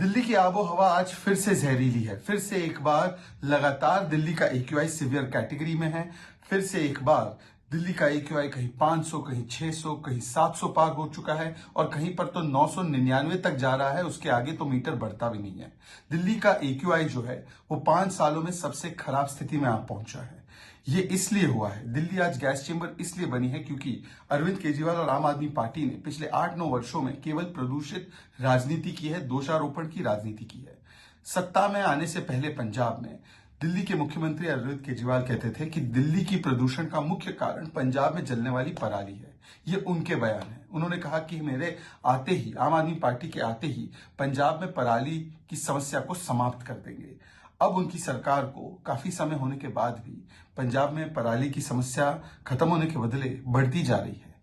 दिल्ली की आबो हवा आज फिर से जहरीली है। फिर से एक बार लगातार दिल्ली का AQI सीवियर कैटेगरी में है। फिर से एक बार दिल्ली का AQI कहीं 500, कहीं 600, कहीं 700 पार हो चुका है और कहीं पर तो 999 तक जा रहा है। उसके आगे तो मीटर बढ़ता भी नहीं है। दिल्ली का AQI जो है वो 5 सालों में सबसे खराब स्थिति में आ पहुंचा है। ये इसलिए हुआ है, दिल्ली आज गैस चेंबर इसलिए बनी है क्योंकि अरविंद केजरीवाल और आम आदमी पार्टी ने पिछले 8-9 वर्षों में केवल प्रदूषित राजनीति की है, दोषारोपण की राजनीति की है। सत्ता में आने से पहले पंजाब में दिल्ली के मुख्यमंत्री अरविंद केजरीवाल कहते थे कि दिल्ली की प्रदूषण का मुख्य कारण पंजाब में जलने वाली पराली है। ये उनके बयान है। उन्होंने कहा कि मेरे आते ही, आम आदमी पार्टी के आते ही पंजाब में पराली की समस्या को समाप्त कर देंगे। अब उनकी सरकार को काफी समय होने के बाद भी पंजाब में पराली की समस्या खत्म होने के बदले बढ़ती जा रही है।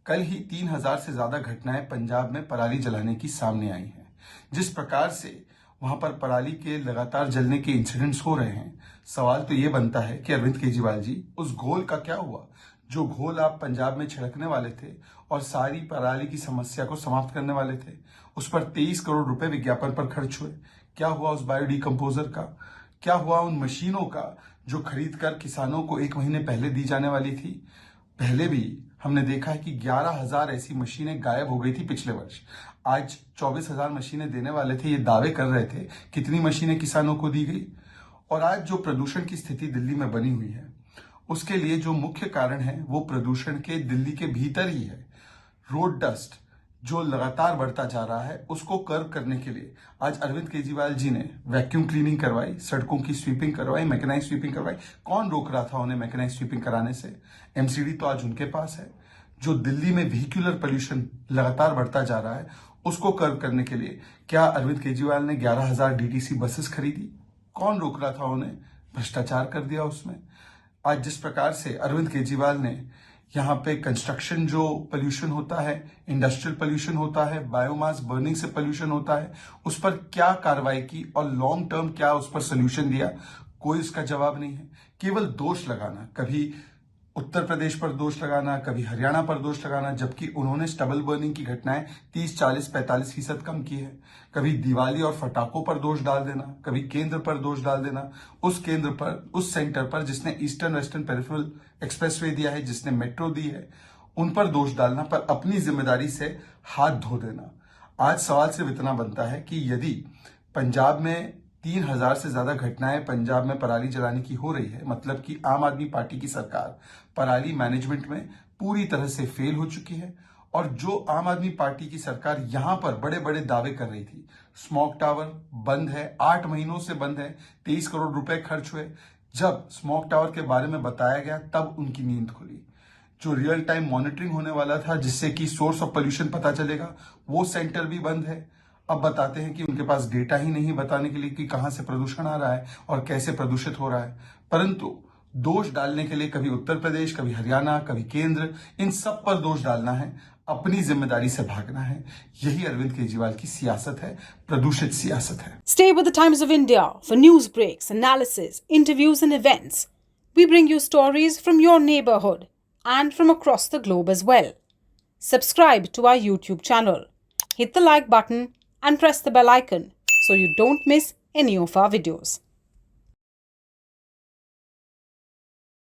कल ही 3000 से ज्यादा घटनाएं पंजाब में पराली जलाने की सामने आई हैं। जिस प्रकार से वहां पर पराली के लगातार जलने के इंसिडेंट्स हो रहे हैं, सवाल तो ये बनता है कि अरविंद केजरीवाल जी, उस घोल का क्या हुआ? जो घोल आप पंजाब में छिड़कने वाले थे और सारी पराली की समस्या को समाप्त करने वाले थे, उस पर 23 करोड़ रुपए विज्ञापन पर खर्च हुए। क्या हुआ उस बायोडिकम्पोजर का? क्या हुआ उन मशीनों का जो खरीद कर किसानों को 1 महीने पहले दी जाने वाली थी? पहले भी हमने देखा है कि 11,000 ऐसी मशीनें गायब हो गई थी पिछले वर्ष। आज 24,000 मशीनें देने वाले थे, ये दावे कर रहे थे। कितनी मशीनें किसानों को दी गई? और आज जो प्रदूषण की स्थिति दिल्ली में बनी हुई है, उसके लिए जो मुख्य कारण है वो प्रदूषण के दिल्ली के भीतर ही है। रोड डस्ट जो लगातार बढ़ता जा रहा है, उसको कर्व करने के लिए आज अरविंद केजरीवाल जी ने वैक्यूम क्लीनिंग करवाई, सड़कों की स्वीपिंग करवाई, मैकेनाइज स्वीपिंग करवाई। कौन रोक रहा था उन्हें मैकेनाइज स्वीपिंग कराने से? MCD तो आज उनके पास है। जो दिल्ली में व्हीक्यूलर पोल्यूशन लगातार बढ़ता जा रहा है, उसको कर्व करने के लिए क्या अरविंद केजरीवाल ने 11,000 DTC बसेस खरीदी? कौन रोक रहा था उन्हें? भ्रष्टाचार कर दिया उसमें। आज जिस प्रकार से अरविंद केजरीवाल ने यहाँ पे कंस्ट्रक्शन जो पोल्यूशन होता है, इंडस्ट्रियल पोल्यूशन होता है, बायोमास बर्निंग से पोल्यूशन होता है, उस पर क्या कार्रवाई की और लॉन्ग टर्म क्या उस पर सोल्यूशन दिया? कोई उसका जवाब नहीं है। केवल दोष लगाना, कभी उत्तर प्रदेश पर दोष लगाना, कभी हरियाणा पर दोष लगाना, जबकि उन्होंने स्टबल बर्निंग की घटनाएं 30, 40, 45% कम की है। कभी दिवाली और फटाकों पर दोष डाल देना, कभी केंद्र पर दोष डाल देना, उस केंद्र पर, उस सेंटर पर जिसने ईस्टर्न वेस्टर्न पेरिफेरल एक्सप्रेसवे दिया है, जिसने मेट्रो दी है, उन पर दोष डालना, पर अपनी जिम्मेदारी से हाथ धो देना। आज सवाल सिर्फ इतना बनता है कि यदि पंजाब में 3000 से ज्यादा घटनाएं पंजाब में पराली जलाने की हो रही है, मतलब कि आम आदमी पार्टी की सरकार पराली मैनेजमेंट में पूरी तरह से फेल हो चुकी है। और जो आम आदमी पार्टी की सरकार यहां पर बड़े बड़े दावे कर रही थी, स्मोक टावर बंद है, 8 महीनों से बंद है, 23 करोड़ रुपए खर्च हुए। जब स्मोक टावर के बारे में बताया गया तब उनकी नींद खुली। जो रियल टाइम मॉनिटरिंग होने वाला था, जिससे कि सोर्स ऑफ पोल्यूशन पता चलेगा, वो सेंटर भी बंद है। अब बताते हैं कि उनके पास डेटा ही नहीं बताने के लिए कि कहां से प्रदूषण आ रहा है और कैसे प्रदूषित हो रहा है। परंतु दोष डालने के लिए कभी उत्तर प्रदेश, कभी हरियाणा, कभी केंद्र, इन सब पर दोष डालना है, अपनी जिम्मेदारी से भागना है। यही अरविंद केजरीवाल की सियासत है, प्रदूषित सियासत है। Stay with the Times of India for news breaks, analysis, interviews and events. We bring you stories from your neighborhood and from across the globe as well. Subscribe to our YouTube channel. Hit the like button and press the bell icon so you don't miss any of our videos.